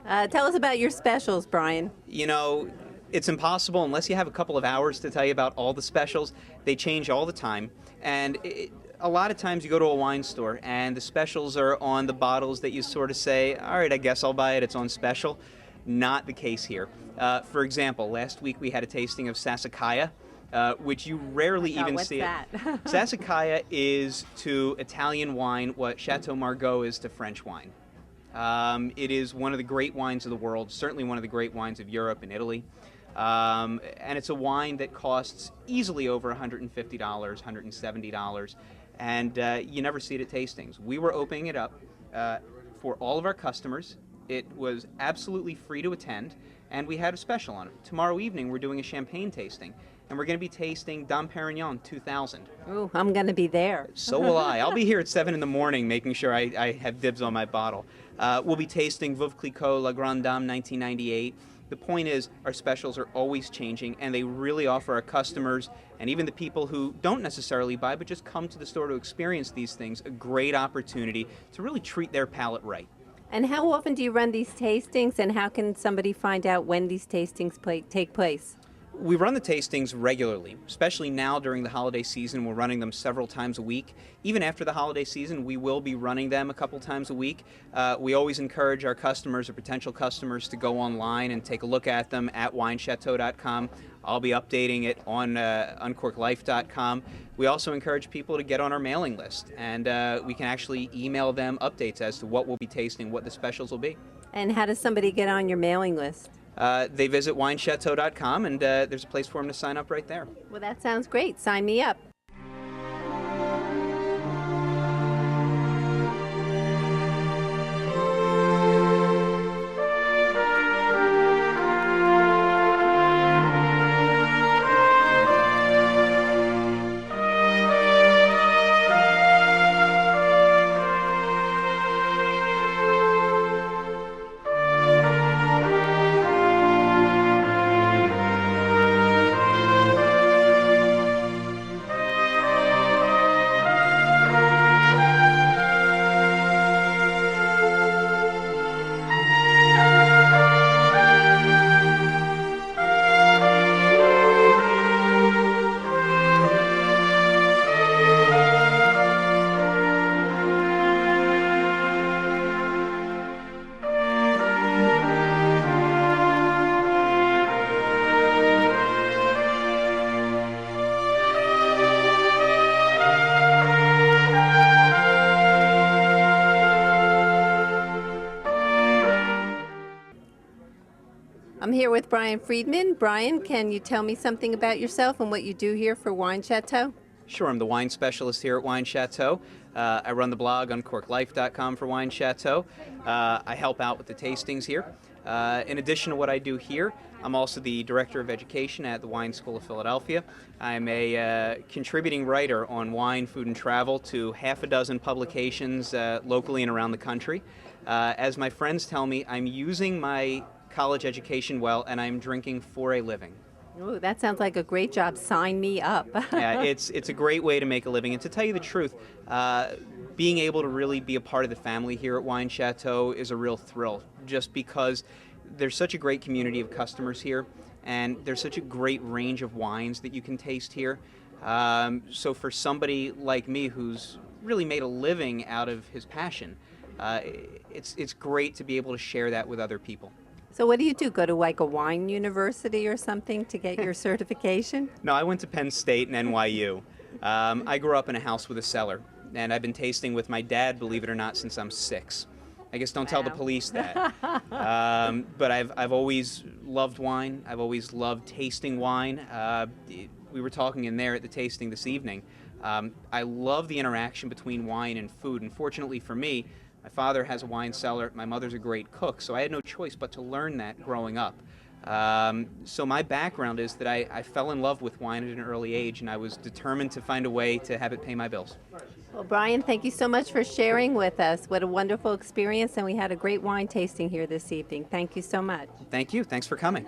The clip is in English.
Tell us about your specials, Brian. You know, it's impossible unless you have a couple of hours to tell you about all the specials. They change all the time. And a lot of times you go to a wine store and the specials are on the bottles that you sort of say, all right, I guess I'll buy it. It's on special. Not the case here. For example, last week we had a tasting of Sassicaia, which you rarely even What's see that? it. Sassicaia is to Italian wine what Chateau Margaux is to French wine. It is one of the great wines of the world, certainly one of the great wines of Europe and Italy. And it's a wine that costs easily over $150, $170, and you never see it at tastings. We were opening it up for all of our customers. It was absolutely free to attend, and we had a special on it. Tomorrow evening, we're doing a champagne tasting, and we're going to be tasting Dom Perignon 2000. Ooh, I'm going to be there. So will I. I'll be here at 7 in the morning making sure I have dibs on my bottle. We'll be tasting Veuve Clicquot La Grande Dame 1998. The point is, our specials are always changing, and they really offer our customers, and even the people who don't necessarily buy, but just come to the store to experience these things, a great opportunity to really treat their palate right. And how often do you run these tastings, and how can somebody find out when these tastings take place? We run the tastings regularly, especially now during the holiday season. We're running them several times a week. Even after the holiday season, we will be running them a couple times a week. We always encourage our customers or potential customers to go online and take a look at them at winechateau.com. I'll be updating it on uncorklife.com. We also encourage people to get on our mailing list, and we can actually email them updates as to what we'll be tasting, what the specials will be. And how does somebody get on your mailing list? They visit winechateau.com, and there's a place for them to sign up right there. Well, that sounds great. Sign me up. I'm here with Brian Friedman. Brian, can you tell me something about yourself and what you do here for Wine Chateau? Sure, I'm the wine specialist here at Wine Chateau. I run the blog on corklife.com for Wine Chateau. I help out with the tastings here. In addition to what I do here, I'm also the Director of Education at the Wine School of Philadelphia. I'm a contributing writer on wine, food, and travel to half a dozen publications locally and around the country. As my friends tell me, I'm using my college education well, and I'm drinking for a living. Ooh, that sounds like a great job. Sign me up. Yeah, it's a great way to make a living. And to tell you the truth, being able to really be a part of the family here at Wine Chateau is a real thrill, just because there's such a great community of customers here, and there's such a great range of wines that you can taste here. So for somebody like me who's really made a living out of his passion, it's great to be able to share that with other people. So what do you do? Go to like a wine university or something to get your certification? No, I went to Penn State and NYU. I grew up in a house with a cellar, and I've been tasting with my dad, believe it or not, since I'm 6. I guess don't tell the police that. But I've always loved wine. I've always loved tasting wine. We were talking in there at the tasting this evening. I love the interaction between wine and food, and fortunately for me, my father has a wine cellar. My mother's a great cook, so I had no choice but to learn that growing up. So my background is that I fell in love with wine at an early age, and I was determined to find a way to have it pay my bills. Well, Brian, thank you so much for sharing with us. What a wonderful experience, and we had a great wine tasting here this evening. Thank you so much. Thank you. Thanks for coming.